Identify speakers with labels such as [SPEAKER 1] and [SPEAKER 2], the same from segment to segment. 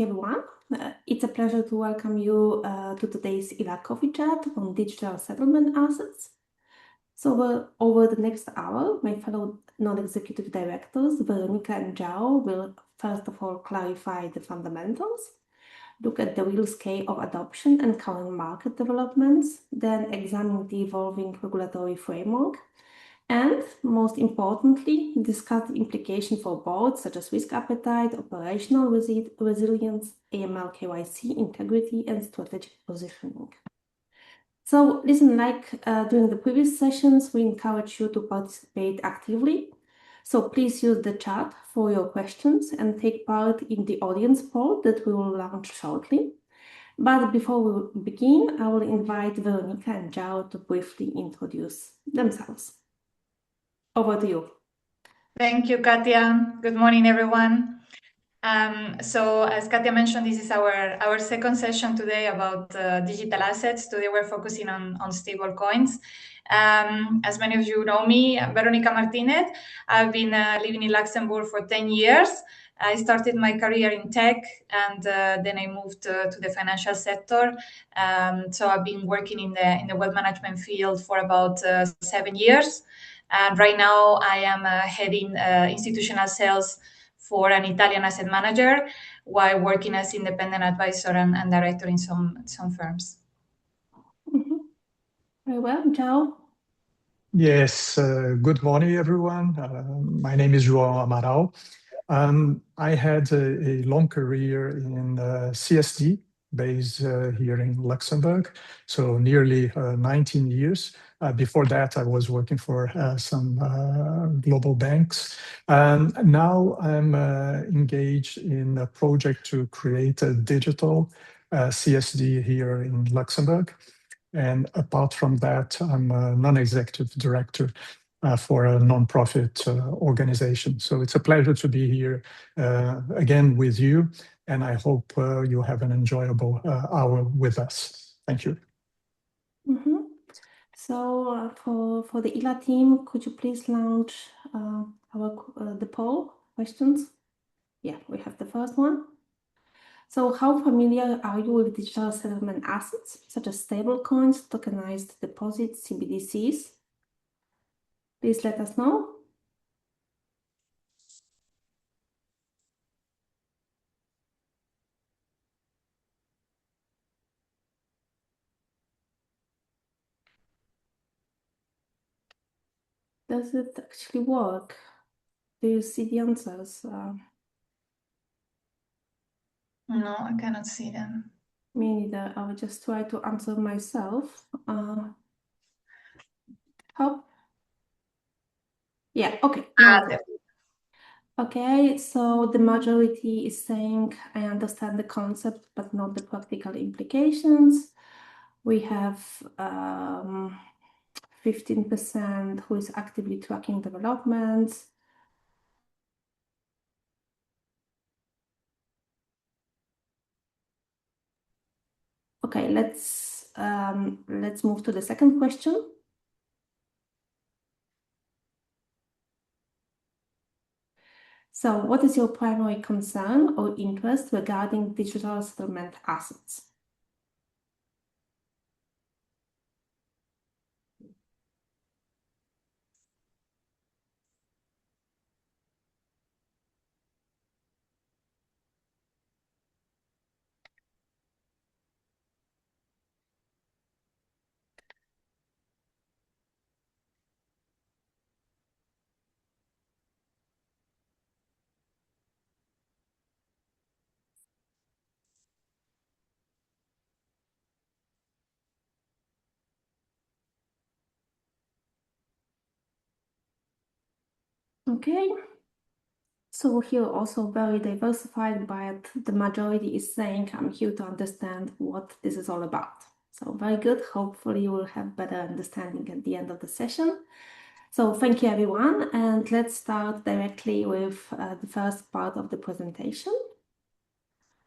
[SPEAKER 1] everyone. It's a pleasure to welcome you to today's ILA coffee chat on digital settlement assets. So over the next hour, my fellow non-executive directors, Veronica and Zhao, will first of all clarify the fundamentals, look at the real scale of adoption and current market developments, then examine the evolving regulatory framework, and most importantly, discuss the implication for boards such as risk appetite, operational resilience, AML KYC, integrity, and strategic positioning. So listen, like during the previous sessions, we encourage you to participate actively. So please use the chat for your questions and take part in the audience poll that we will launch shortly. But before we begin, I will invite Veronica and Zhao to briefly introduce themselves. Over to you.
[SPEAKER 2] Thank you, Katia. Good morning, everyone. So as Katia mentioned, this is our second session today about digital assets. Today we're focusing on stable coins. As many of you know me, I'm Veronica Martinez. I've been living in Luxembourg for 10 years. I started my career in tech and then I moved to the financial sector. So I've been working in the wealth management field for about 7 years. And right now I am heading institutional sales for an Italian asset manager while working as independent advisor and director in some firms.
[SPEAKER 1] Mm-hmm. Very well, Zhao.
[SPEAKER 3] Yes, good morning, everyone. My name is João Amaral. I had a long career in CSD, based here in Luxembourg, so nearly 19 years. Before that, I was working for some global banks. Now I'm engaged in a project to create a digital CSD here in Luxembourg. And apart from that, I'm a non-executive director for a nonprofit organization. So it's a pleasure to be here again with you, and I hope you have an enjoyable hour with us. Thank you.
[SPEAKER 1] Mm-hmm. So for the ILA team, could you please launch the poll questions? Yeah, we have the first one. So how familiar are you with digital settlement assets, such as stablecoins, tokenized deposits, CBDCs? Please let us know. Does it actually work? Do you see the answers?
[SPEAKER 2] No, I cannot see them.
[SPEAKER 1] Me neither. I will just try to answer myself. How? Yeah, okay. Okay, so the majority is saying, I understand the concept, but not the practical implications. We have 15% who is actively tracking developments. Okay, let's move to the second question. So what is your primary concern or interest regarding digital settlement assets? Okay, so here also very diversified, but the majority is saying I'm here to understand what this is all about. So very good. Hopefully you will have better understanding at the end of the session. So thank you, everyone. And let's start directly with the first part of the presentation.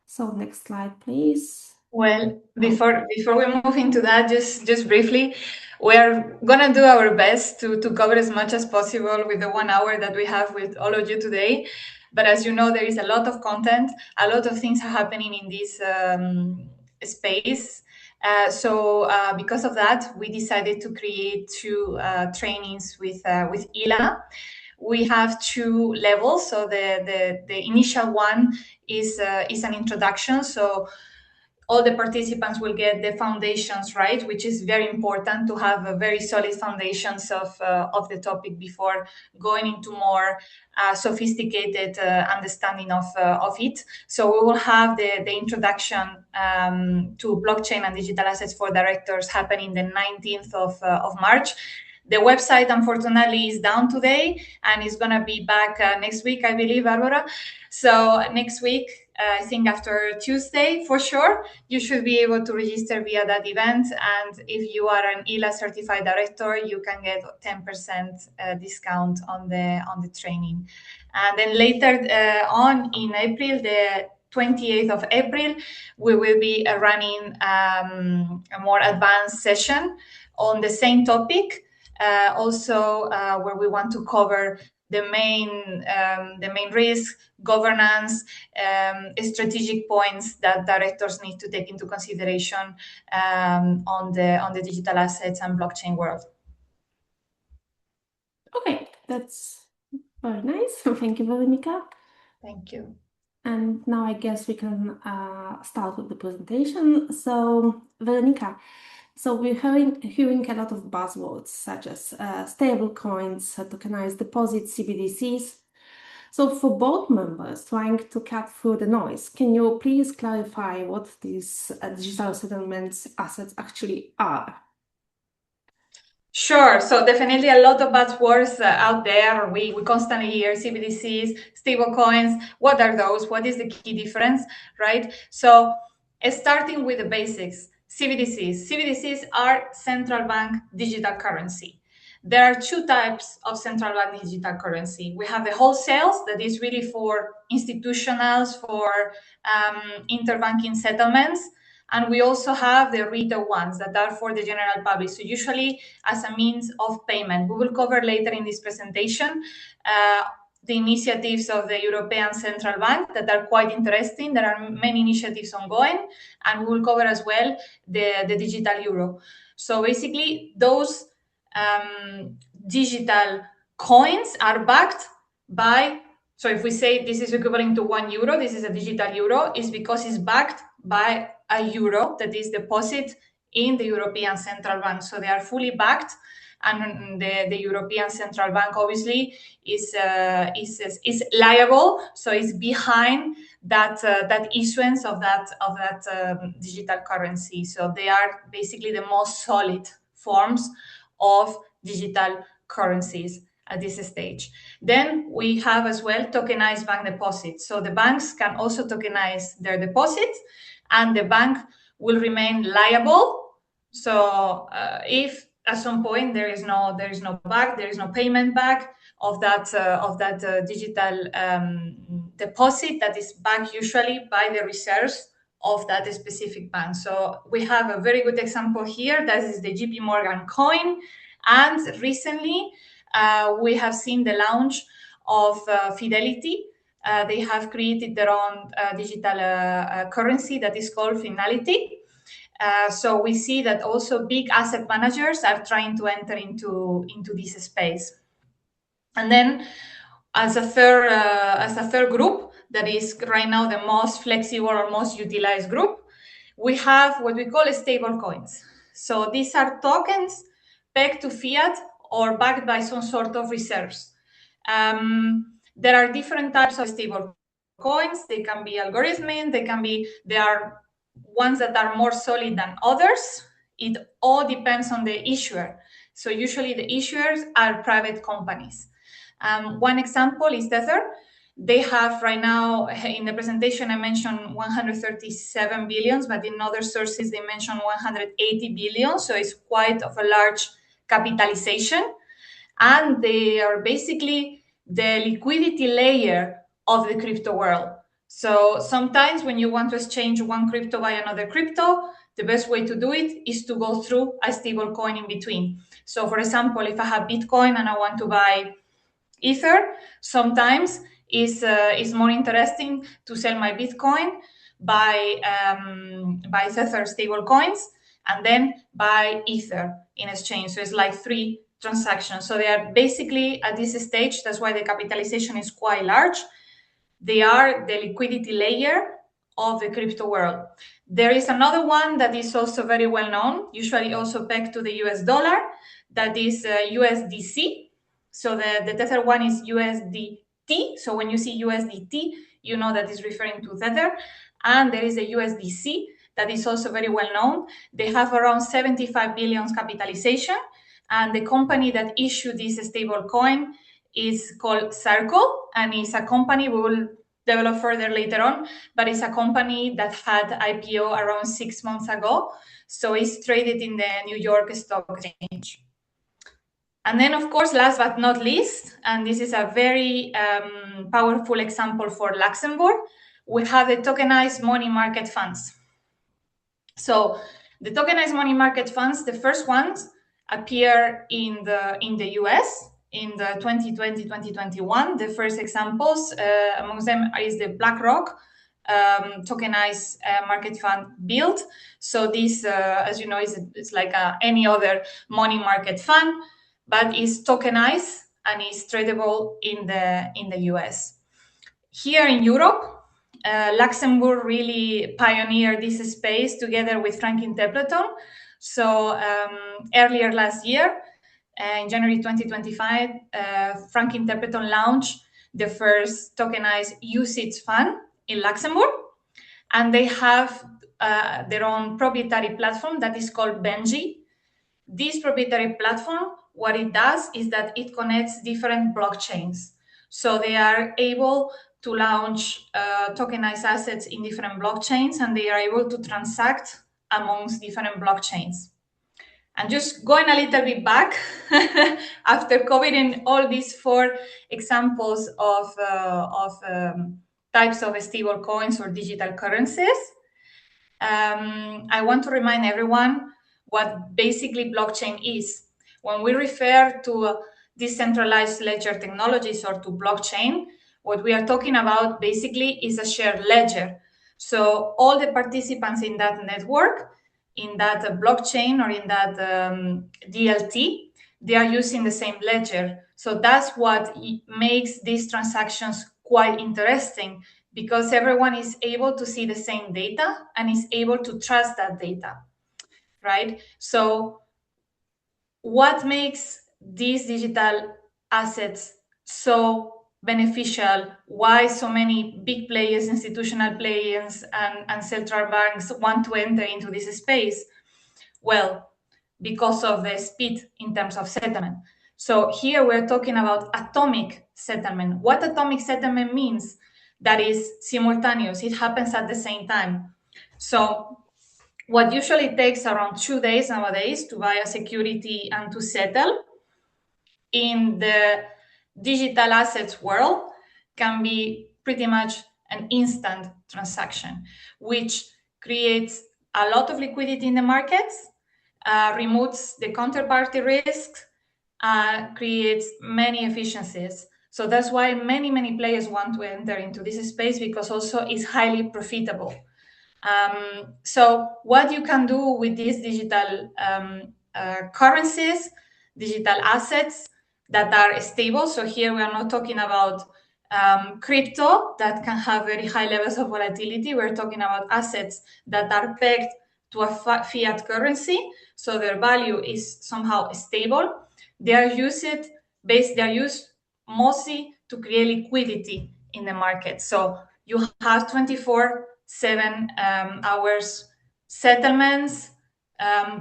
[SPEAKER 1] So next slide, please.
[SPEAKER 2] Well, before we move into that, just briefly, we are gonna do our best to cover as much as possible with the 1 hour that we have with all of you today. But as you know, there is a lot of content, a lot of things are happening in this space. So because of that, we decided to create two trainings with ILA. We have two levels. So the initial one is an introduction. So all the participants will get the foundations right, which is very important to have a very solid foundations of the topic before going into more sophisticated understanding of it. So we will have the introduction to blockchain and digital assets for directors happening the 19th of March. The website, unfortunately, is down today and is going to be back next week, I believe, Barbara. So next week, I think after Tuesday, for sure, you should be able to register via that event. And if you are an ILA certified director, you can get 10% discount on the training. And then later on in April, the 28th of April, we will be running a more advanced session on the same topic. Also, where we want to cover the main risk, governance, strategic points that directors need to take into consideration on the digital assets and blockchain world.
[SPEAKER 1] Okay, that's very nice. Thank you, Veronica.
[SPEAKER 2] Thank you.
[SPEAKER 1] And now I guess we can start with the presentation. So, Veronica, so we're hearing a lot of buzzwords such as stable coins, tokenized deposits, CBDCs. So for board members trying to cut through the noise, can you please clarify what these digital settlements assets actually are?
[SPEAKER 2] Sure. So definitely a lot of buzzwords out there. We constantly hear CBDCs, stable coins. What are those? What is the key difference, right? So starting with the basics, CBDCs. CBDCs are central bank digital currency. There are two types of central bank digital currency. We have the wholesales, that is really for institutionals, for interbanking settlements. And we also have the retail ones that are for the general public. So usually as a means of payment. We will cover later in this presentation the initiatives of the European Central Bank that are quite interesting. There are many initiatives ongoing, and we will cover as well the digital euro. So basically those digital coins are backed by, so if we say this is equivalent to €1, this is a digital euro, is because it's backed by a euro that is deposited in the European Central Bank. So they are fully backed, and the European Central Bank obviously is liable, so it's behind that issuance of that digital currency. So they are basically the most solid forms of digital currencies at this stage. Then we have as well tokenized bank deposits. So the banks can also tokenize their deposits, and the bank will remain liable. So if at some point there is no payment back of that digital deposit that is backed usually by the reserves of that specific bank. So we have a very good example here. That is the JP Morgan coin, and recently we have seen the launch of Fidelity. They have created their own digital currency that is called Finality. So we see that also big asset managers are trying to enter into this space. And then as a third group that is right now the most flexible or most utilized group, we have what we call stable coins. So these are tokens pegged to fiat or backed by some sort of reserves. There are different types of stable coins. They can be algorithmic, there are ones that are more solid than others. It all depends on the issuer. So usually the issuers are private companies. One example is Tether. They have right now, in the presentation I mentioned 137 billions, but in other sources they mention 180 billion. So it's quite of a large capitalization. And they are basically the liquidity layer of the crypto world. So sometimes when you want to exchange one crypto by another crypto, the best way to do it is to go through a stable coin in between. So for example, if I have Bitcoin and I want to buy Ether, sometimes is more interesting to sell my Bitcoin, buy Tether stable coins, and then buy Ether in exchange. So it's like 3 transactions. So they are basically at this stage, that's why the capitalization is quite large. They are the liquidity layer of the crypto world. There is another one that is also very well known, usually also pegged to the US dollar, that is USDC. So the Tether one is USDT. So when you see USDT, you know that is referring to Tether. And there is a USDC that is also very well known. They have around 75 billion capitalization. And the company that issued this stable coin is called Circle, and it's a company we will develop further later on, but it's a company that had IPO around 6 months ago. So it's traded in the New York Stock Exchange. And then, of course, last but not least, and this is a very powerful example for Luxembourg, we have the tokenized money market funds. So the tokenized money market funds, the first ones appear in the US in the 2020-2021. The first examples amongst them is the BlackRock tokenized market fund built. So this, as you know, it's like any other money market fund, but is tokenized and is tradable in the US. Here in Europe, Luxembourg really pioneered this space together with Franklin Templeton. So earlier last year, in January 2025, Franklin Templeton launched the first tokenized UCITS fund in Luxembourg. And they have their own proprietary platform that is called Benji. This proprietary platform, what it does is that it connects different blockchains. So they are able to launch tokenized assets in different blockchains, and they are able to transact amongst different blockchains. And just going a little bit back, after covering all these 4 examples of types of stable coins or digital currencies, I want to remind everyone what basically blockchain is. When we refer to decentralized ledger technologies or to blockchain, what we are talking about basically is a shared ledger. So all the participants in that network, in that blockchain or in that DLT, they are using the same ledger. So that's what makes these transactions quite interesting, because everyone is able to see the same data and is able to trust that data, right? So what makes these digital assets so beneficial? Why so many big players, institutional players, and central banks want to enter into this space? Well, because of the speed in terms of settlement. So here we're talking about atomic settlement. What atomic settlement means? That is simultaneous. It happens at the same time. So what usually takes around 2 days nowadays to buy a security and to settle in the digital assets world can be pretty much an instant transaction, which creates a lot of liquidity in the markets, removes the counterparty risk, creates many efficiencies. So that's why many players want to enter into this space, because also it's highly profitable. So what you can do with these digital currencies, digital assets that are stable. So here we are not talking about crypto that can have very high levels of volatility. We're talking about assets that are pegged to a fiat currency, so their value is somehow stable. They are used mostly to create liquidity in the market. So you have 24/7 hours settlements,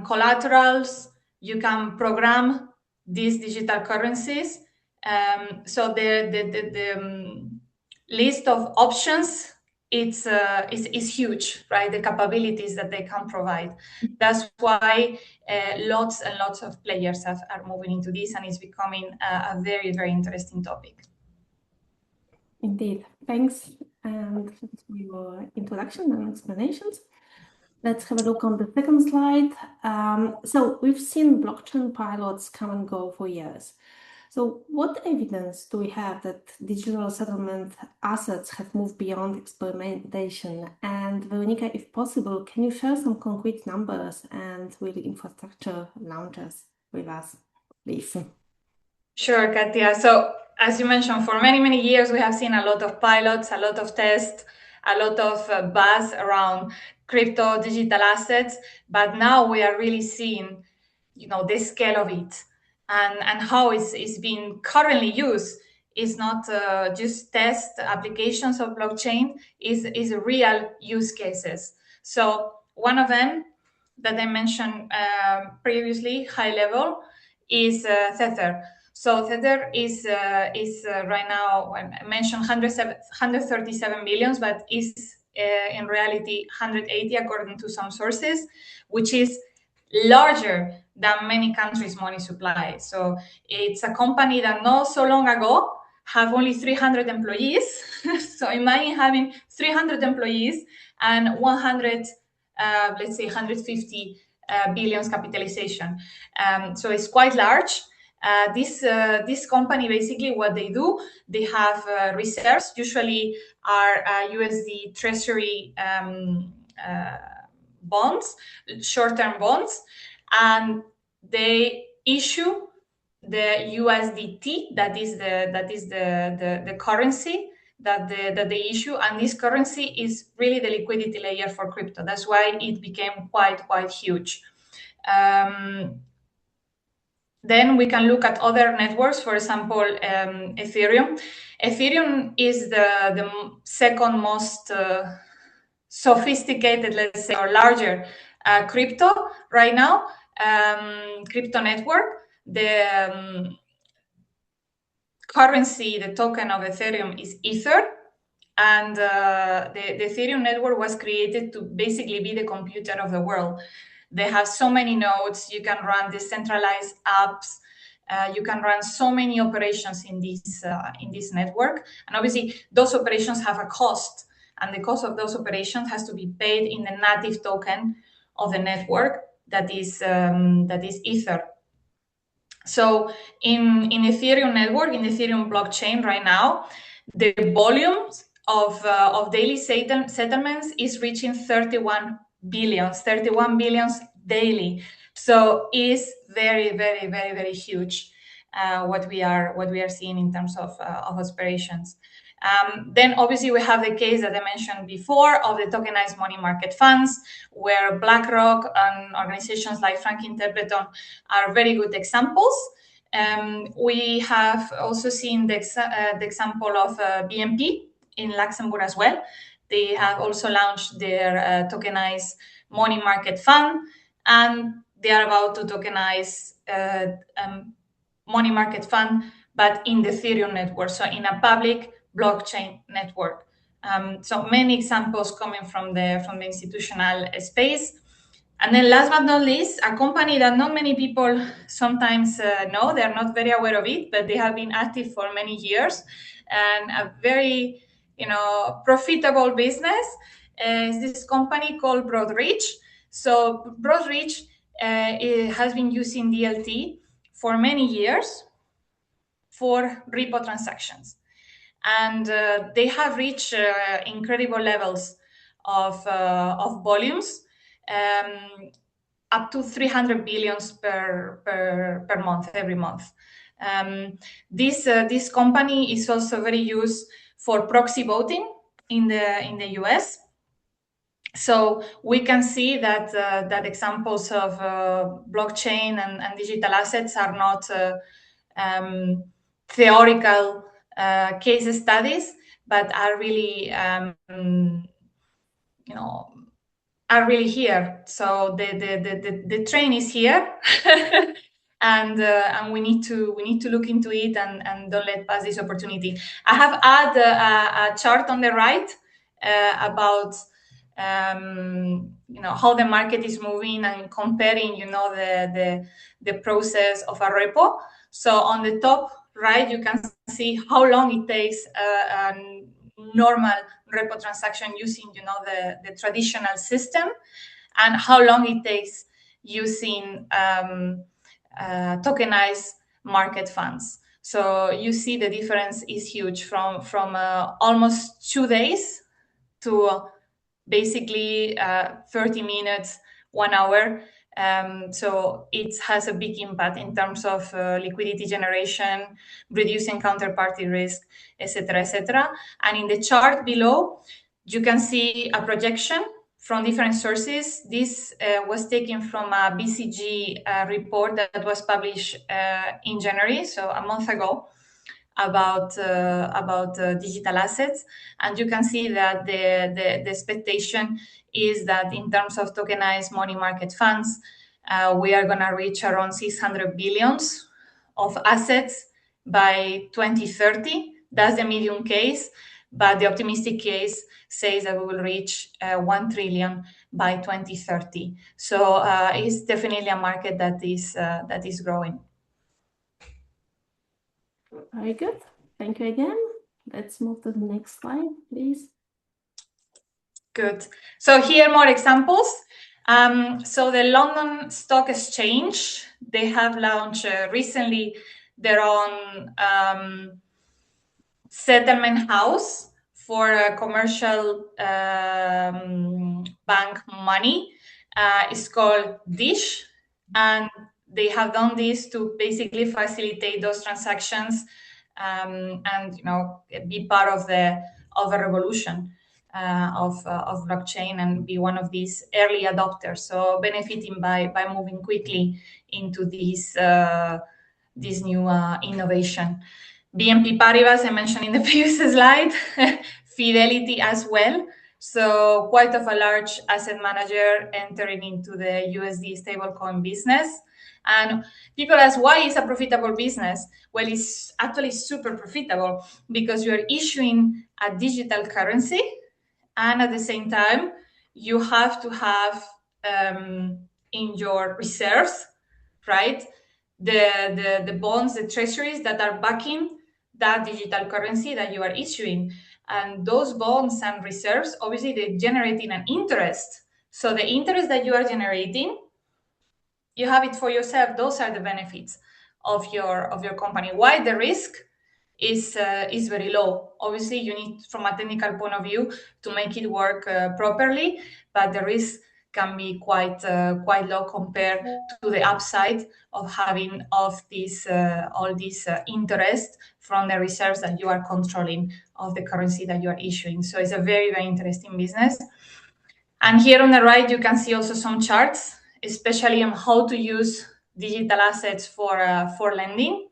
[SPEAKER 2] collaterals. You can program these digital currencies. So the list of options is huge, right? The capabilities that they can provide. That's why lots and lots of players are moving into this, and it's becoming a very, very interesting topic.
[SPEAKER 1] Indeed. Thanks for your introduction and explanations. Let's have a look on the second slide. So we've seen blockchain pilots come and go for years. So what evidence do we have that digital settlement assets have moved beyond experimentation? And Veronica, if possible, can you share some concrete numbers and really infrastructure launches with us, please?
[SPEAKER 2] Sure, Katia. So as you mentioned, for many, many years, we have seen a lot of pilots, a lot of tests, a lot of buzz around crypto digital assets. But now we are really seeing, the scale of it and how it's being currently used is not just test applications of blockchain, is real use cases. So one of them that I mentioned previously, high level, is Tether. So Tether is right now, I mentioned 137 billions, but is in reality 180 according to some sources, which is larger than many countries' money supply. So it's a company that not so long ago have only 300 employees. So imagine having 300 employees and 100, let's say 150 billions capitalization. So it's quite large. This company, basically what they do, they have reserves, usually are USD treasury bonds, short-term bonds, and they issue the USDT, that is the currency that they issue, and this currency is really the liquidity layer for crypto. That's why it became quite huge. Then we can look at other networks, for example, Ethereum. Ethereum is the second most sophisticated, let's say, or larger crypto right now, crypto network. The currency, the token of Ethereum is Ether. And the Ethereum network was created to basically be the computer of the world. They have so many nodes. You can run decentralized apps. You can run so many operations in this network. And obviously, those operations have a cost. And the cost of those operations has to be paid in the native token of the network that is Ether. So in Ethereum network, in the Ethereum blockchain right now, the volumes of daily settlements is reaching 31 billions daily. So it's very huge what we are seeing in terms of operations. Then obviously we have the case that I mentioned before of the tokenized money market funds, where BlackRock and organizations like Franklin Templeton are very good examples. We have also seen the example of BNP in Luxembourg as well. They have also launched their tokenized money market fund, and they are about to tokenize money market fund, but in the Ethereum network, so in a public blockchain network. So many examples coming from the institutional space. And then last but not least, a company that not many people sometimes know, they're not very aware of it, but they have been active for many years, and a very profitable business is this company called Broadreach. So Broadreach has been using DLT for many years for repo transactions. And they have reached incredible levels of volumes, up to 300 billions per month, every month. This company is also very used for proxy voting in the US. So we can see that examples of blockchain and digital assets are not theoretical case studies, but are really are really here. So the train is here, and we need to look into it and don't let pass this opportunity. I have added a chart on the right about how the market is moving and comparing the process of a repo. So on the top right, you can see how long it takes a normal repo transaction using the traditional system, and how long it takes using tokenized market funds. So you see the difference is huge from almost 2 days to basically 30 minutes, 1 hour. So it has a big impact in terms of liquidity generation, reducing counterparty risk, etc., etc. And in the chart below, you can see a projection from different sources. This was taken from a BCG report that was published in January, so a month ago, about digital assets, and you can see that the expectation is that in terms of tokenized money market funds, we are going to reach around 600 billions of assets by 2030. That's the medium case, but the optimistic case says that we will reach 1 trillion by 2030. So it's definitely a market that is growing.
[SPEAKER 1] Very good. Thank you again. Let's move to the next slide, please.
[SPEAKER 2] Good. So here more examples. So the London Stock Exchange, they have launched recently their own settlement house for commercial bank money. It's called Dish, and they have done this to basically facilitate those transactions and be part of a revolution of blockchain and be one of these early adopters. So benefiting by moving quickly into this new innovation. BNP Paribas, I mentioned in the previous slide, Fidelity as well. So quite of a large asset manager entering into the USD stablecoin business. And people ask, why is a profitable business? Well, it's actually super profitable because you're issuing a digital currency, and at the same time, you have to have in your reserves, right, the bonds, the treasuries that are backing that digital currency that you are issuing. And those bonds and reserves, obviously, they're generating an interest. So the interest that you are generating, you have it for yourself. Those are the benefits of your company. Why the risk is very low. Obviously, you need, from a technical point of view, to make it work properly, but the risk can be quite low compared to the upside of having all this interest from the reserves that you are controlling of the currency that you are issuing. So it's a very, very interesting business. And here on the right, you can see also some charts, especially on how to use digital assets for lending,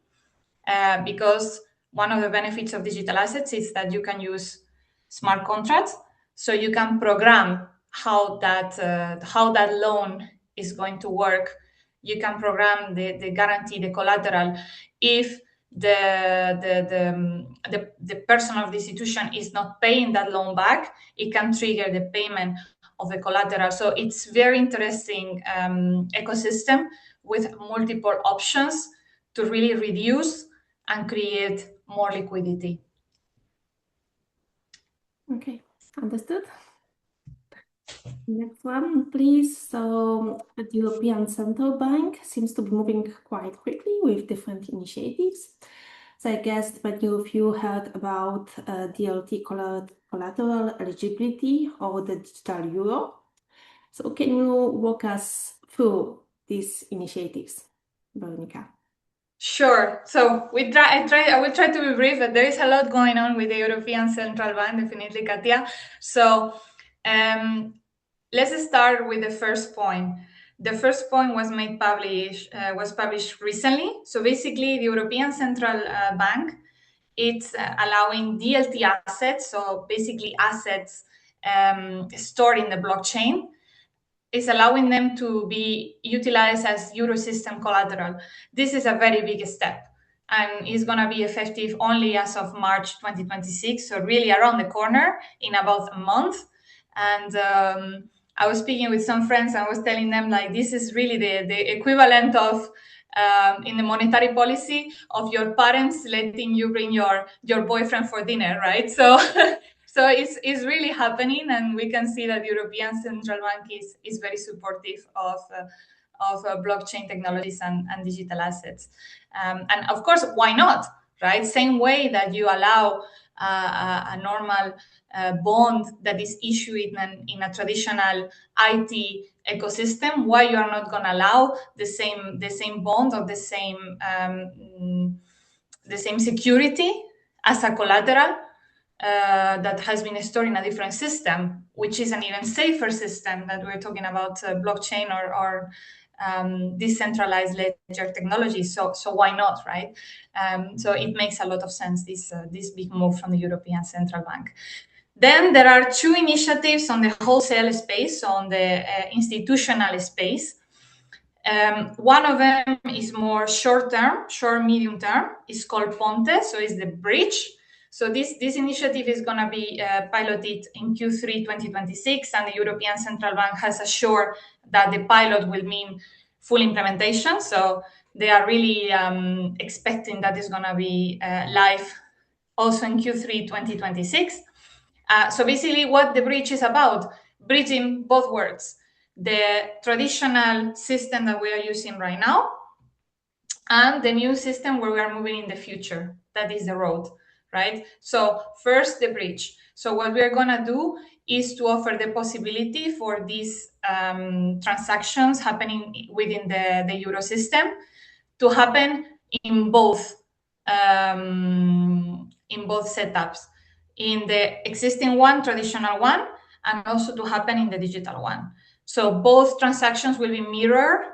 [SPEAKER 2] because one of the benefits of digital assets is that you can use smart contracts, so you can program how that loan is going to work. You can program the guarantee, the collateral. If the person of the institution is not paying that loan back, it can trigger the payment of the collateral. So it's very interesting ecosystem with multiple options to really reduce and create more liquidity.
[SPEAKER 1] Okay, understood. Next one, please. So the European Central Bank seems to be moving quite quickly with different initiatives. So I guess many of you heard about DLT collateral eligibility or the digital euro. So can you walk us through these initiatives, Veronica?
[SPEAKER 2] Sure. So I will try to be brief, but there is a lot going on with the European Central Bank, definitely, Katia. So let's start with the first point. The first point was published recently. So basically, the European Central Bank, it's allowing DLT assets, so basically assets stored in the blockchain, is allowing them to be utilized as Eurosystem collateral. This is a very big step, and is going to be effective only as of March 2026, so really around the corner in about a month. And I was speaking with some friends, and I was telling them, like, this is really the equivalent of in the monetary policy of your parents letting you bring your boyfriend for dinner, right? So so it's really happening, and we can see that the European Central Bank is very supportive of blockchain technologies and digital assets. And of course, why not? right? Same way that you allow a normal bond that is issued in a traditional IT ecosystem, why you are not going to allow the same bond or the same security as a collateral that has been stored in a different system, which is an even safer system that we're talking about blockchain or decentralized ledger technology. So why not, right? So it makes a lot of sense, this big move from the European Central Bank. Then there are two initiatives on the wholesale space, on the institutional space. One of them is more short-term, medium term. It's called Ponte, so it's the bridge. So this initiative is going to be piloted in Q3 2026, and the European Central Bank has assured that the pilot will mean full implementation. So they are really expecting that it's going to be live also in Q3 2026. So basically what the bridge is about, bridging both worlds, the traditional system that we are using right now and the new system where we are moving in the future, that is the road, right? So first, the bridge. So what we are going to do is to offer the possibility for these transactions happening within the Euro system to happen in both setups, in the existing one, traditional one, and also to happen in the digital one. So both transactions will be mirrored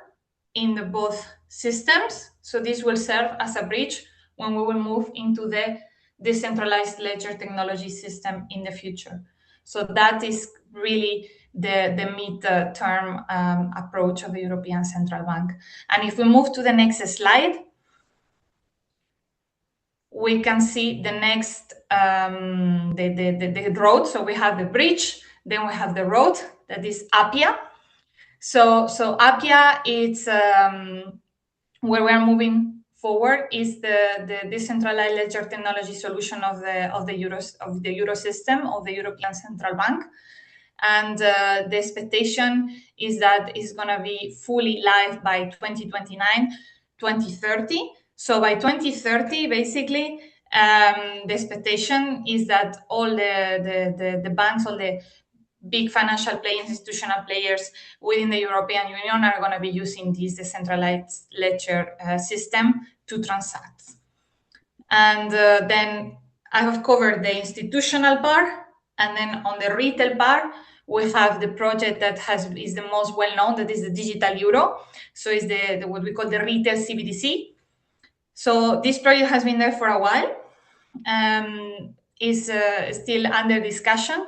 [SPEAKER 2] in the both systems. So this will serve as a bridge when we will move into the decentralized ledger technology system in the future. So that is really the mid-term approach of the European Central Bank. And if we move to the next slide, we can see the next the road. So we have the bridge, then we have the road, that is APIA. So APIA, it's where we are moving forward, is the decentralized ledger technology solution of the Euro system of the European Central Bank. And the expectation is that it's going to be fully live by 2029, 2030. So by 2030, basically, the expectation is that all the banks, all the big financial players, institutional players within the European Union are going to be using this decentralized ledger system to transact. And then I have covered the institutional part. And then on the retail part, we have the project that is the most well-known, that is the Digital Euro. So it's the what we call the retail CBDC. So this project has been there for a while, is still under discussion.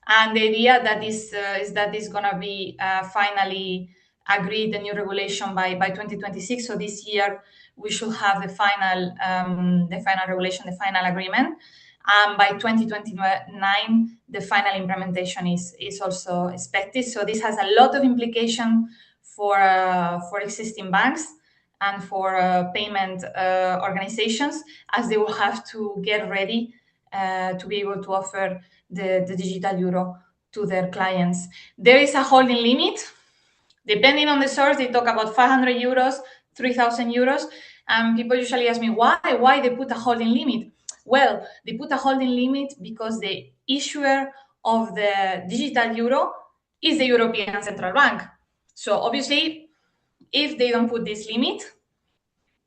[SPEAKER 2] And the idea that is that is going to be finally agreed, the new regulation by 2026. So this year we should have the final regulation, the final agreement. By 2029, the final implementation is also expected. So this has a lot of implication for existing banks and for payment organizations, as they will have to get ready to be able to offer the digital euro to their clients. There is a holding limit. Depending on the source, they talk about 500 euros, 3,000 euros. And people usually ask me, why they put a holding limit? Well, they put a holding limit because the issuer of the digital euro is the European Central Bank. So obviously, if they don't put this limit,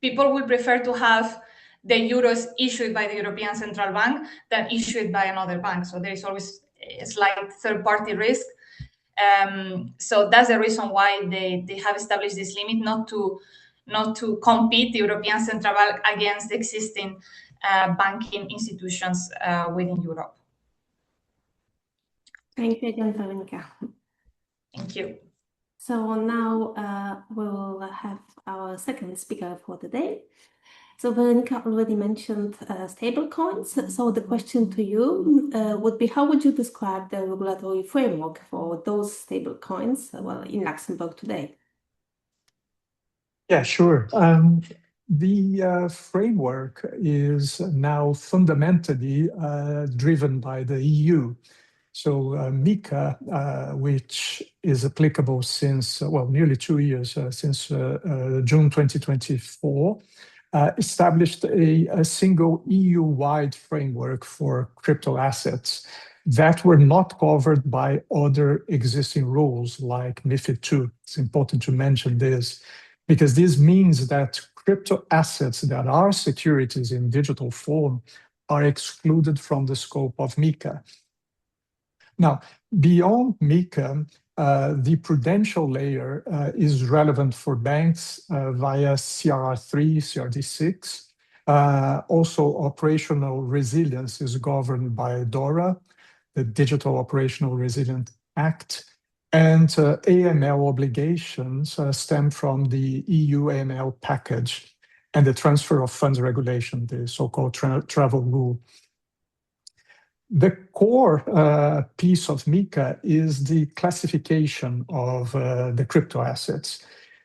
[SPEAKER 2] people will prefer to have the euros issued by the European Central Bank than issued by another bank. So there is always a slight third-party risk. So that's the reason why they have established this limit, not to compete the European Central Bank against the existing banking institutions within Europe.
[SPEAKER 1] Thank you again, Veronica.
[SPEAKER 2] Thank you.
[SPEAKER 1] So now we will have our second speaker for the day. So Veronica already mentioned stablecoins. So the question to you would be, how would you describe the regulatory framework for those stablecoins, in Luxembourg today?
[SPEAKER 3] Yeah, sure. The framework is now fundamentally driven by the EU. So MiCA, which is applicable since, nearly 2 years, since June 2024, established a single EU-wide framework for crypto assets that were not covered by other existing rules like MiFID II. It's important to mention this because this means that crypto assets that are securities in digital form are excluded from the scope of MiCA. Now, beyond MiCA, the prudential layer is relevant for banks via CRR3, CRD6. Also, operational resilience is governed by DORA, the Digital Operational Resilience Act, and AML obligations stem from the EU AML package and the transfer of funds regulation, the so-called travel rule. The core piece of MiCA is the classification of the crypto assets.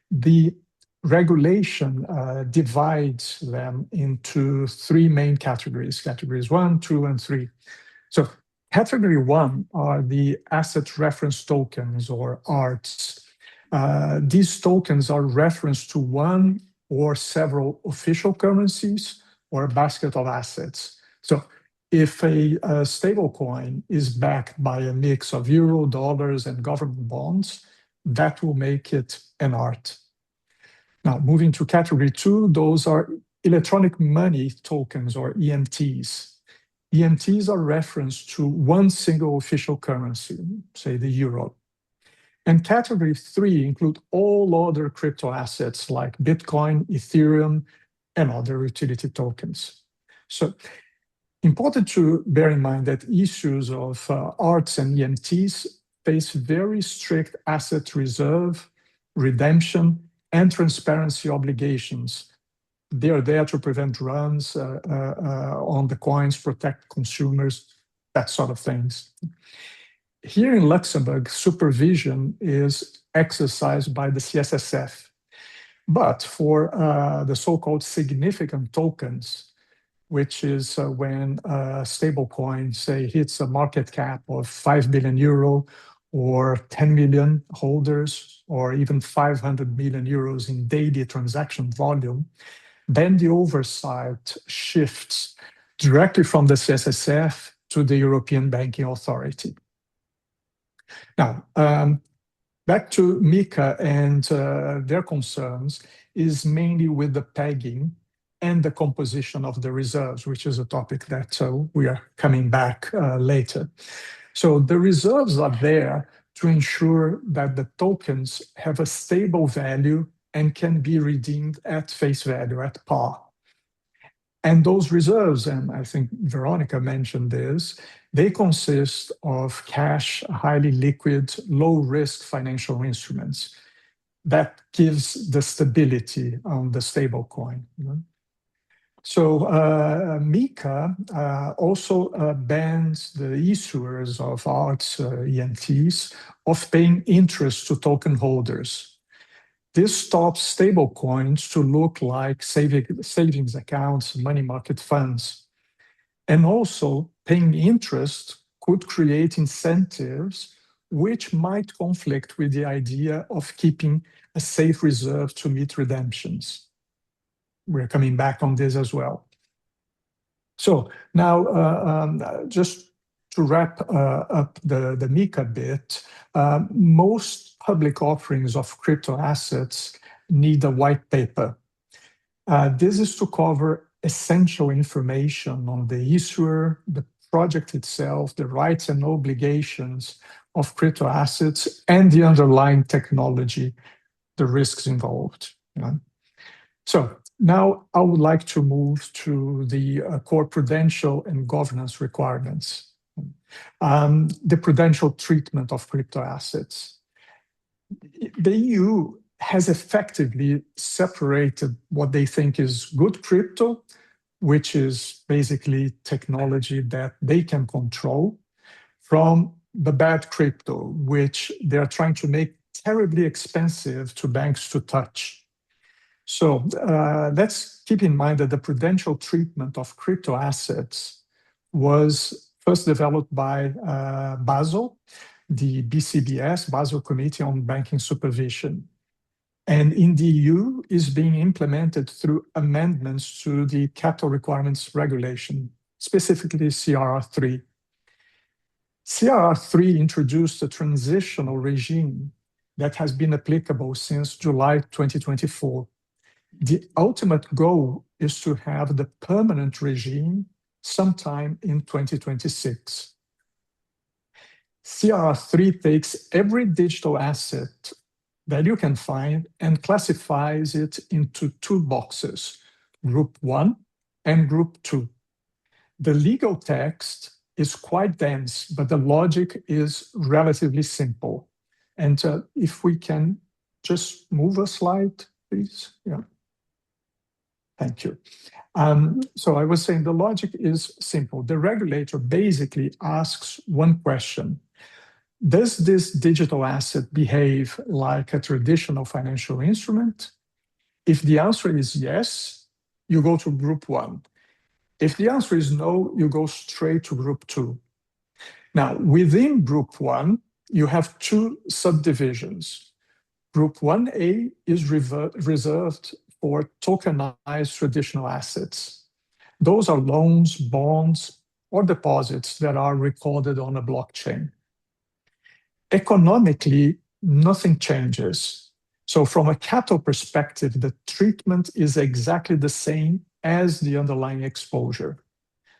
[SPEAKER 3] The regulation divides them into three main categories, categories 1, 2, and 3. So category 1 are the asset reference tokens, or ARTs. These tokens are referenced to one or several official currencies or a basket of assets. So if a stablecoin is backed by a mix of euro, dollars, and government bonds, that will make it an ART. Now, moving to category 2, those are electronic money tokens, or EMTs. EMTs are referenced to one single official currency, say the euro. And category 3 include all other crypto assets like Bitcoin, Ethereum, and other utility tokens. So important to bear in mind that issues of ARTs and EMTs face very strict asset reserve, redemption, and transparency obligations. They are there to prevent runs on the coins, protect consumers, that sort of things. Here in Luxembourg, supervision is exercised by the CSSF. But for the so-called significant tokens, which is when a stablecoin, say, hits a market cap of 5 billion euro or 10 million holders, or even 500 million euros in daily transaction volume, then the oversight shifts directly from the CSSF to the European Banking Authority. Now, back to MiCA and their concerns is mainly with the pegging and the composition of the reserves, which is a topic that we are coming back later. So the reserves are there to ensure that the tokens have a stable value and can be redeemed at face value, at par. And those reserves, and I think Veronica mentioned this, they consist of cash, highly liquid, low-risk financial instruments. That gives the stability on the stablecoin. So MiCA also bans the issuers of ARTs, EMTs, of paying interest to token holders. This stops stablecoins to look like savings accounts, money market funds. And also, paying interest could create incentives which might conflict with the idea of keeping a safe reserve to meet redemptions. We're coming back on this as well. So now, just to wrap up the MiCA bit, most public offerings of crypto assets need a white paper. This is to cover essential information on the issuer, the project itself, the rights and obligations of crypto assets, and the underlying technology, the risks involved. So now I would like to move to the core prudential and governance requirements. The prudential treatment of crypto assets. The EU has effectively separated what they think is good crypto, which is basically technology that they can control, from the bad crypto, which they're trying to make terribly expensive to banks to touch. So let's keep in mind that the prudential treatment of crypto assets was first developed by Basel, the BCBS, Basel Committee on Banking Supervision. and in the EU is being implemented through amendments to the capital requirements regulation, specifically CRR3. CRR3 introduced a transitional regime that has been applicable since July 2024. The ultimate goal is to have the permanent regime sometime in 2026. CRR3 takes every digital asset that you can find and classifies it into two boxes, Group 1 and Group 2. The legal text is quite dense, but the logic is relatively simple. And if we can just move a slide, please. Yeah. Thank you. So I was saying the logic is simple. The regulator basically asks one question. Does this digital asset behave like a traditional financial instrument? If the answer is yes, you go to Group 1. If the answer is no, you go straight to Group 2. Now, within Group 1, you have two subdivisions. Group 1A is reserved for tokenized traditional assets. Those are loans, bonds, or deposits that are recorded on a blockchain. Economically, nothing changes. So from a capital perspective, the treatment is exactly the same as the underlying exposure.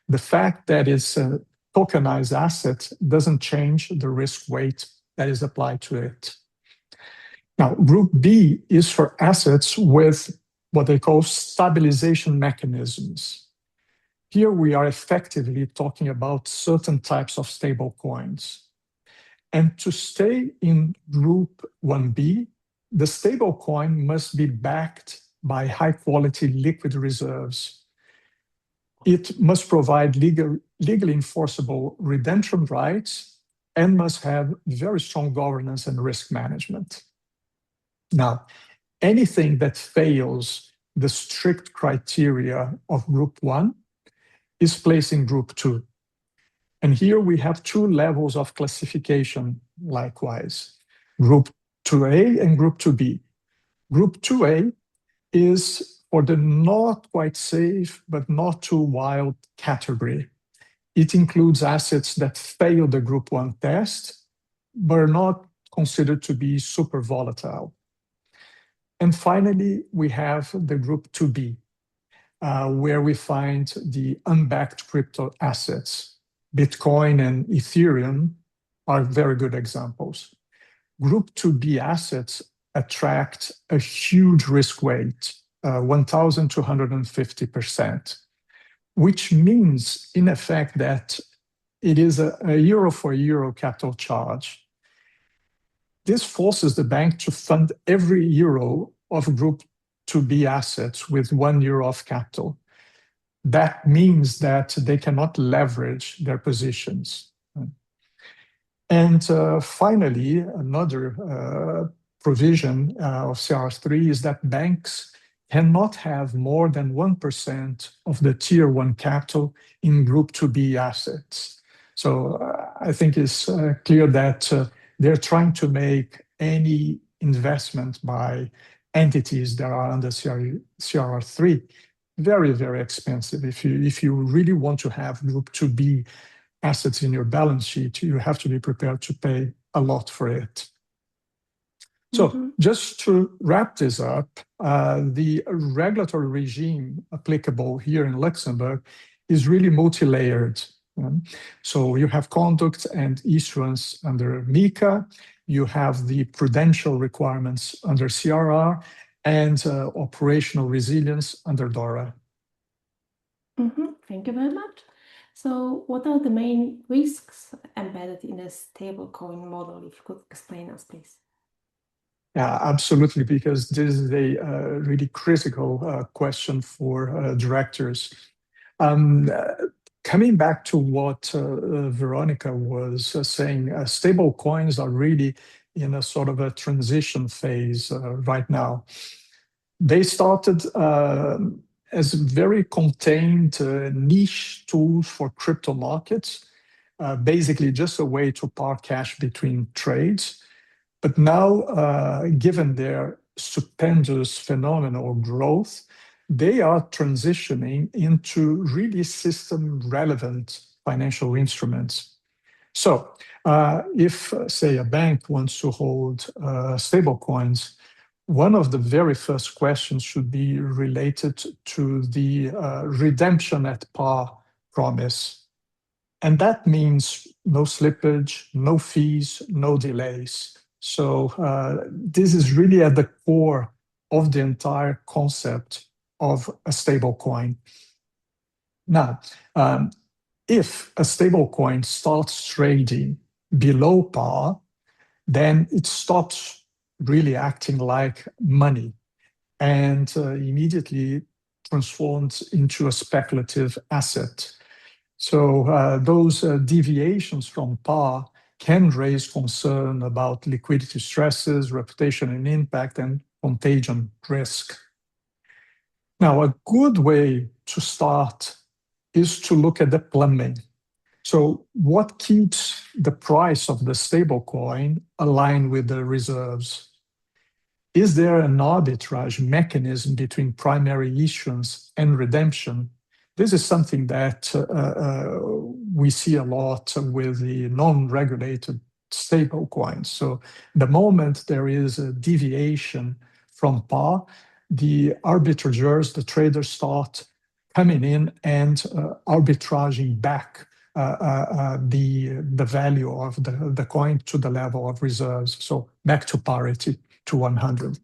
[SPEAKER 3] The fact that it's a tokenized asset doesn't change the risk weight that is applied to it. Now, Group B is for assets with what they call stabilization mechanisms. Here we are effectively talking about certain types of stable coins. And to stay in Group 1B, the stable coin must be backed by high-quality liquid reserves. It must provide legally enforceable redemption rights and must have very strong governance and risk management. Now, anything that fails the strict criteria of Group 1 is placed in Group 2. And here we have two levels of classification likewise, Group 2A and Group 2B. Group 2A is for the not quite safe but not too wild category. It includes assets that fail the Group 1 test but are not considered to be super volatile. And finally, we have the Group 2B, where we find the unbacked crypto assets. Bitcoin and Ethereum are very good examples. Group 2B assets attract a huge risk weight, 1,250%, which means, in effect, that it is a euro for euro capital charge. This forces the bank to fund every euro of Group 2B assets with €1 of capital. That means that they cannot leverage their positions. And finally, another provision of CRR3 is that banks cannot have more than 1% of the Tier 1 capital in Group 2B assets. So I think it's clear that they're trying to make any investment by entities that are under CRR3 very, very expensive. If you really want to have Group 2B assets in your balance sheet, you have to be prepared to pay a lot for it. So just to wrap this up, the regulatory regime applicable here in Luxembourg is really multi-layered. So you have conduct and issuance under MiCA, you have the prudential requirements under CRR, and operational resilience under DORA.
[SPEAKER 1] Thank you very much. So what are the main risks embedded in a stablecoin model? If you could explain us, please.
[SPEAKER 3] Yeah, absolutely, because this is a really critical question for directors. Coming back to what Veronica was saying, stable coins are really in a sort of a transition phase right now. They started as very contained niche tools for crypto markets, basically just a way to park cash between trades. But now, given their stupendous phenomenal growth, they are transitioning into really system-relevant financial instruments. So if, say, a bank wants to hold stable coins, one of the very first questions should be related to the redemption at par promise. And that means no slippage, no fees, no delays. So this is really at the core of the entire concept of a stable coin. Now, if a stable coin starts trading below par, then it stops really acting like money and immediately transforms into a speculative asset. So those deviations from par can raise concern about liquidity stresses, reputation and impact, and contagion risk. Now, a good way to start is to look at the plumbing. So what keeps the price of the stablecoin aligned with the reserves? Is there an arbitrage mechanism between primary issuance and redemption? This is something that we see a lot with the non-regulated stablecoins. So the moment there is a deviation from par, the arbitrageurs, the traders start coming in and arbitraging back the value of the coin to the level of reserves, so back to parity, to 100.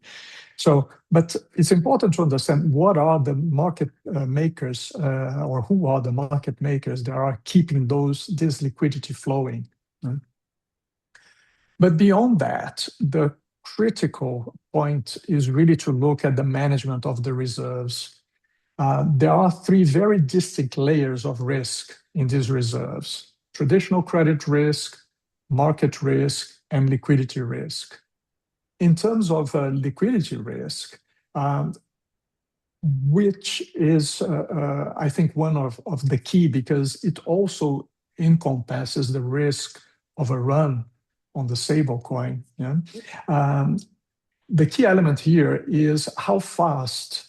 [SPEAKER 3] So, but it's important to understand what are the market makers or who are the market makers that are keeping this liquidity flowing. Right? But beyond that, the critical point is really to look at the management of the reserves. There are three very distinct layers of risk in these reserves: traditional credit risk, market risk, and liquidity risk. In terms of liquidity risk, which is, I think, one of the key, because it also encompasses the risk of a run on the stablecoin. Yeah? The key element here is how fast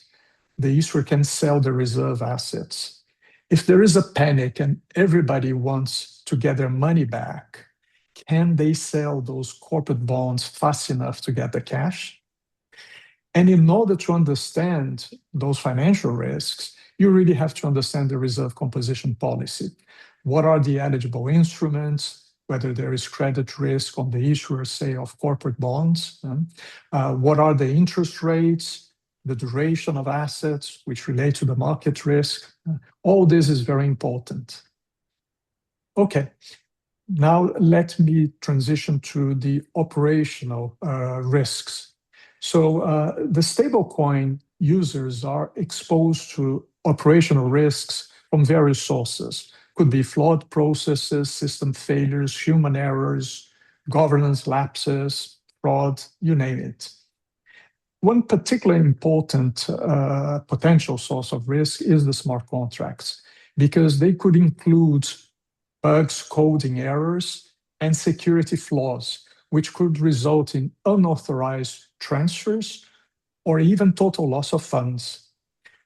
[SPEAKER 3] the issuer can sell the reserve assets. If there is a panic and everybody wants to get their money back, can they sell those corporate bonds fast enough to get the cash? And in order to understand those financial risks, you really have to understand the reserve composition policy. What are the eligible instruments, whether there is credit risk on the issuer, say, of corporate bonds? What are the interest rates, the duration of assets, which relate to the market risk? All this is very important. Okay. Now let me transition to the operational risks. So the stablecoin users are exposed to operational risks from various sources. Could be flawed processes, system failures, human errors, governance lapses, fraud, you name it. One particularly important potential source of risk is the smart contracts, because they could include bugs, coding errors, and security flaws, which could result in unauthorized transfers or even total loss of funds.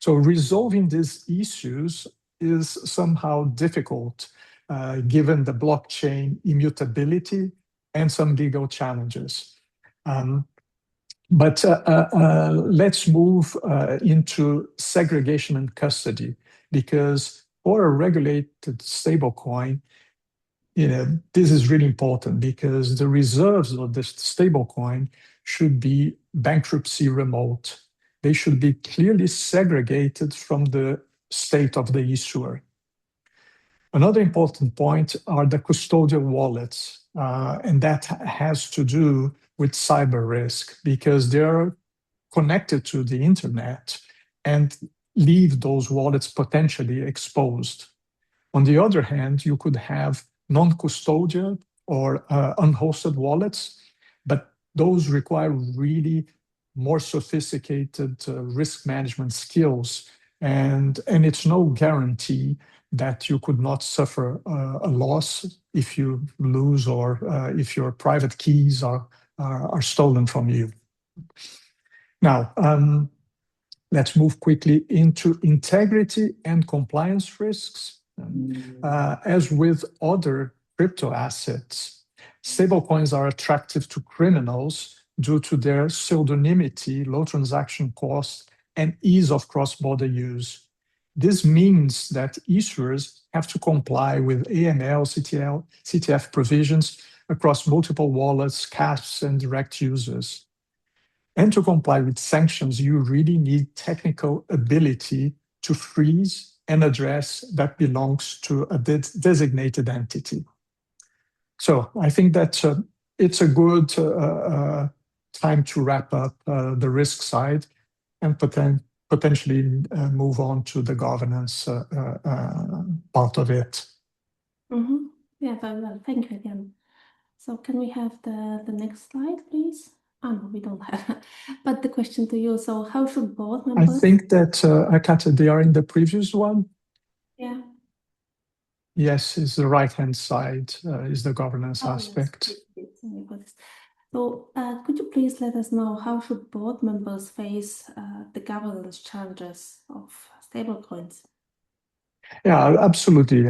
[SPEAKER 3] So resolving these issues is somehow difficult, given the blockchain immutability and some legal challenges. But let's move into segregation and custody, because for a regulated stablecoin, this is really important, because the reserves of this stablecoin should be bankruptcy remote. They should be clearly segregated from the state of the issuer. Another important point are the custodial wallets, and that has to do with cyber risk, because they're connected to the internet and leave those wallets potentially exposed. On the other hand, you could have non-custodial or unhosted wallets, but those require really more sophisticated risk management skills, and it's no guarantee that you could not suffer a loss if you lose or if your private keys are stolen from you. Now, let's move quickly into integrity and compliance risks. As with other crypto assets, stablecoins are attractive to criminals due to their pseudonymity, low transaction costs, and ease of cross-border use. This means that issuers have to comply with AML, CTF provisions across multiple wallets, caps, and direct users. And to comply with sanctions, you really need technical ability to freeze an address that belongs to a designated entity. So I think that it's a good time to wrap up the risk side and potentially move on to the governance part of it.
[SPEAKER 1] Yeah, very well. Thank you again. So can we have the next slide, please? Oh, no, we don't have. But the question to you, so how should board members...
[SPEAKER 3] I think that, Katia, they are in the previous one.
[SPEAKER 1] Yeah.
[SPEAKER 3] Yes, it's the right-hand side is the governance aspect.
[SPEAKER 1] Yes. So could you please let us know how should board members face the governance challenges of stablecoins?
[SPEAKER 3] Yeah, absolutely.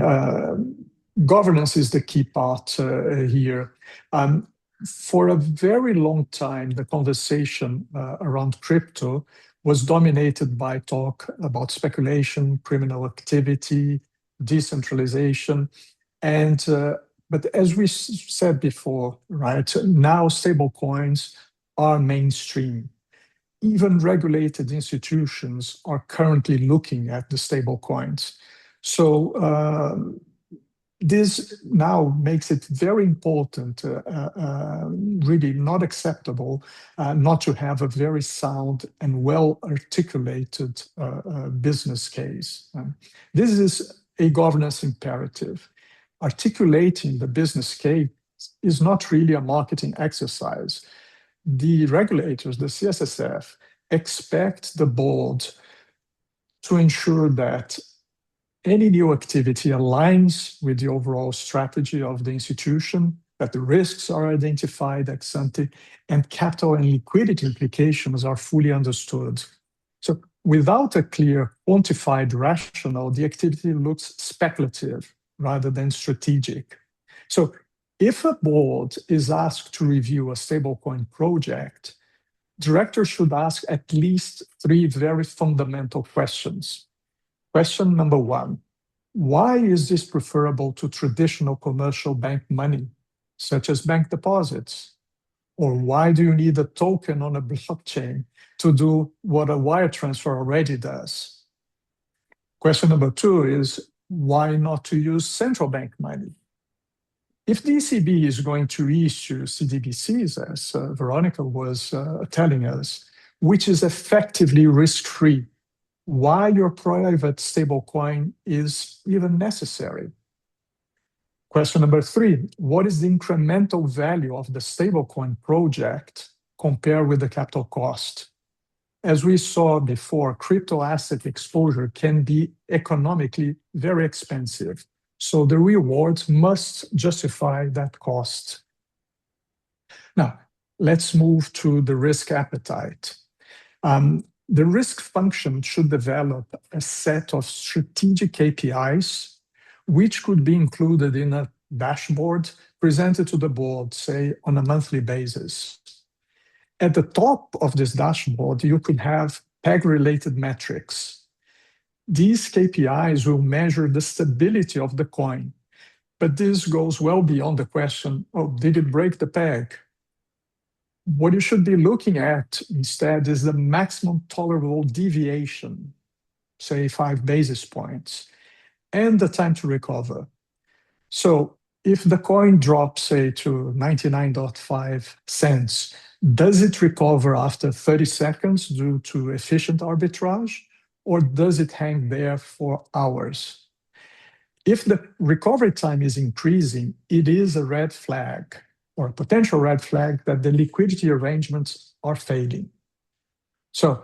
[SPEAKER 3] Governance is the key part here. For a very long time, the conversation around crypto was dominated by talk about speculation, criminal activity, decentralization, and but as we said before, right now stablecoins are mainstream. Even regulated institutions are currently looking at the stablecoins. So this now makes it very important, really not acceptable, not to have a very sound and well-articulated business case. This is a governance imperative. Articulating the business case is not really a marketing exercise. The regulators, the CSSF, expect the board to ensure that any new activity aligns with the overall strategy of the institution, that the risks are identified ex ante, and capital and liquidity implications are fully understood. So without a clear quantified rationale, the activity looks speculative rather than strategic. So if a board is asked to review a stablecoin project, directors should ask at least 3 very fundamental questions. Question number 1, why is this preferable to traditional commercial bank money, such as bank deposits? Or why do you need a token on a blockchain to do what a wire transfer already does? Question number 2 is, why not to use central bank money? If the ECB is going to issue CDBCs, as Veronica was telling us, which is effectively risk-free, why your private stablecoin is even necessary? Question number 3, what is the incremental value of the stablecoin project compared with the capital cost? As we saw before, crypto asset exposure can be economically very expensive. So the rewards must justify that cost. Now, let's move to the risk appetite. The risk function should develop a set of strategic KPIs, which could be included in a dashboard presented to the board, say, on a monthly basis. At the top of this dashboard, you could have peg-related metrics. These KPIs will measure the stability of the coin, but this goes well beyond the question, oh, did it break the peg? What you should be looking at instead is the maximum tolerable deviation, say 5 basis points, and the time to recover. So if the coin drops, say, to 99.5 cents, does it recover after 30 seconds due to efficient arbitrage, or does it hang there for hours? If the recovery time is increasing, it is a red flag or a potential red flag that the liquidity arrangements are failing. So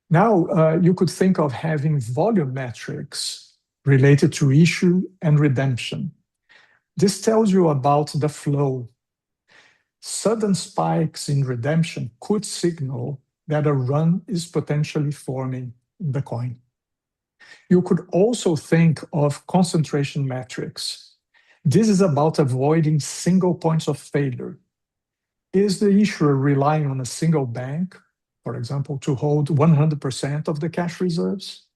[SPEAKER 3] now you could think of having volume metrics related to issue and redemption. This tells you about the flow. Sudden spikes in redemption could signal that a run is potentially forming in the coin. You could also think of concentration metrics. This is about avoiding single points of failure. Is the issuer relying on a single bank, for example, to hold 100% of the cash reserves?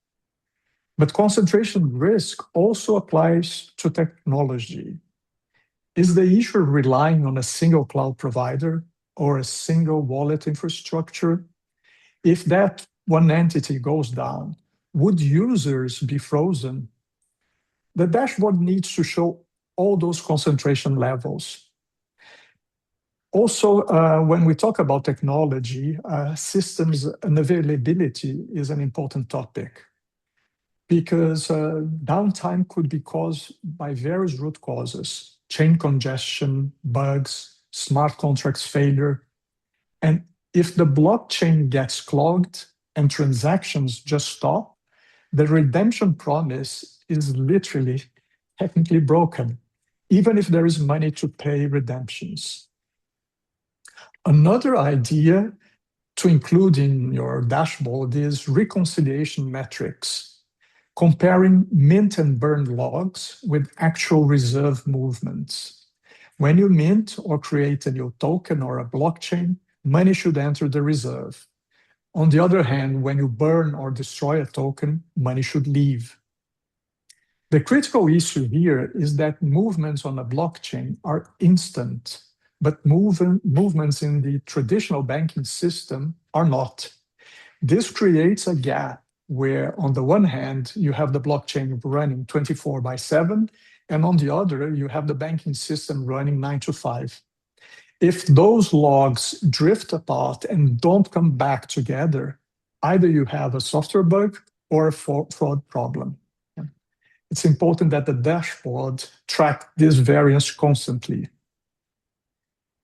[SPEAKER 3] But concentration risk also applies to technology. Is the issuer relying on a single cloud provider or a single wallet infrastructure? If that one entity goes down, would users be frozen? The dashboard needs to show all those concentration levels. Also, when we talk about technology, systems and availability is an important topic, because downtime could be caused by various root causes: chain congestion, bugs, smart contracts failure. And if the blockchain gets clogged and transactions just stop, the redemption promise is literally technically broken, even if there is money to pay redemptions. Another idea to include in your dashboard is reconciliation metrics, comparing mint and burn logs with actual reserve movements. When you mint or create a new token or a blockchain, money should enter the reserve. On the other hand, when you burn or destroy a token, money should leave. The critical issue here is that movements on a blockchain are instant, but movements in the traditional banking system are not. This creates a gap where, on the one hand, you have the blockchain running 24/7, and on the other, you have the banking system running 9 to 5. If those logs drift apart and don't come back together, either you have a software bug or a fraud problem. It's important that the dashboard track this variance constantly.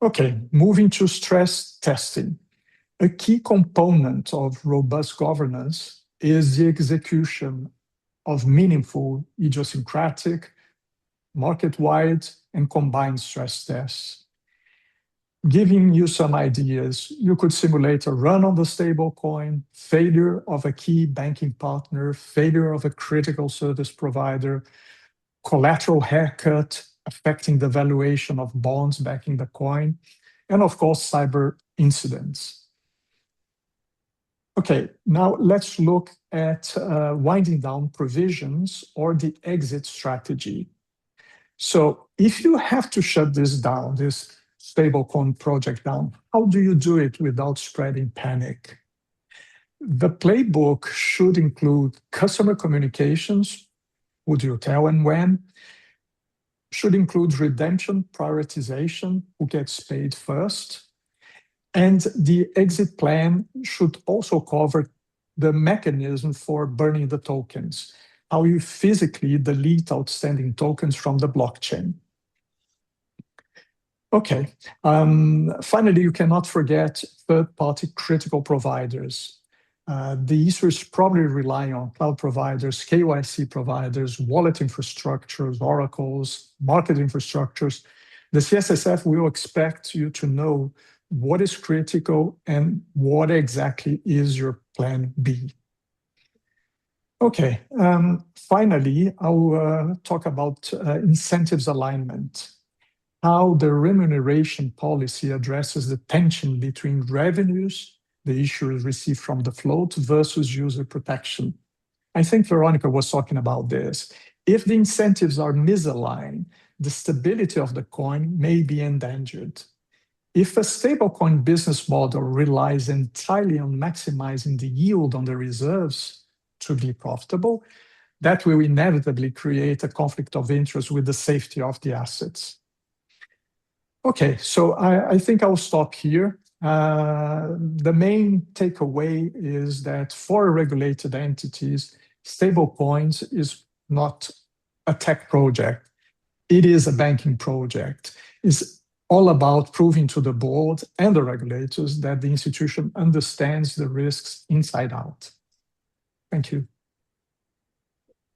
[SPEAKER 3] Okay, moving to stress testing. A key component of robust governance is the execution of meaningful, idiosyncratic, market-wide, and combined stress tests. Giving you some ideas, you could simulate a run on the stablecoin, failure of a key banking partner, failure of a critical service provider, collateral haircut affecting the valuation of bonds backing the coin, and of course, cyber incidents. Okay, now let's look at winding down provisions or the exit strategy. So if you have to shut this down, this stablecoin project down, how do you do it without spreading panic? The playbook should include customer communications, who do you tell and when, should include redemption prioritization, who gets paid first, and the exit plan should also cover the mechanism for burning the tokens, how you physically delete outstanding tokens from the blockchain. Okay, finally, you cannot forget third-party critical providers. The issuers probably rely on cloud providers, KYC providers, wallet infrastructures, oracles, market infrastructures. The CSSF will expect you to know what is critical and what exactly is your plan B. Okay, finally, I'll talk about incentives alignment, how the remuneration policy addresses the tension between revenues the issuers receive from the float versus user protection. I think Veronica was talking about this. If the incentives are misaligned, the stability of the coin may be endangered. If a stablecoin business model relies entirely on maximizing the yield on the reserves to be profitable, that will inevitably create a conflict of interest with the safety of the assets. Okay, so I think I'll stop here. The main takeaway is that for regulated entities, stablecoins is not a tech project. It is a banking project. It's all about proving to the board and the regulators that the institution understands the risks inside out. Thank you.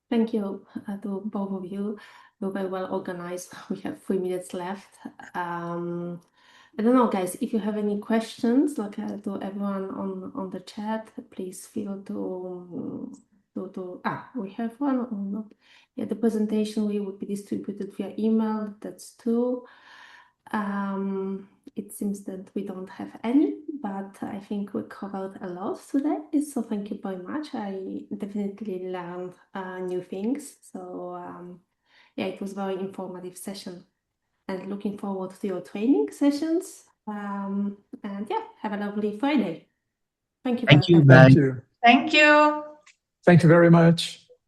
[SPEAKER 1] Thank you to both of you. You're very well organized. We have 3 minutes left. I don't know, guys, if you have any questions, like to everyone on the chat, please feel to we have one or not. Yeah, the presentation will be distributed via email. That's two. It seems that we don't have any, but I think we covered a lot today. So thank you very much. I definitely learned new things. So yeah, it was a very informative session. And looking forward to your training sessions. And yeah, have a lovely Friday. Thank you very
[SPEAKER 4] Thank you.
[SPEAKER 1] much.
[SPEAKER 4] Bye.
[SPEAKER 3] Thank you.
[SPEAKER 2] Thank you.
[SPEAKER 3] Thank you very much.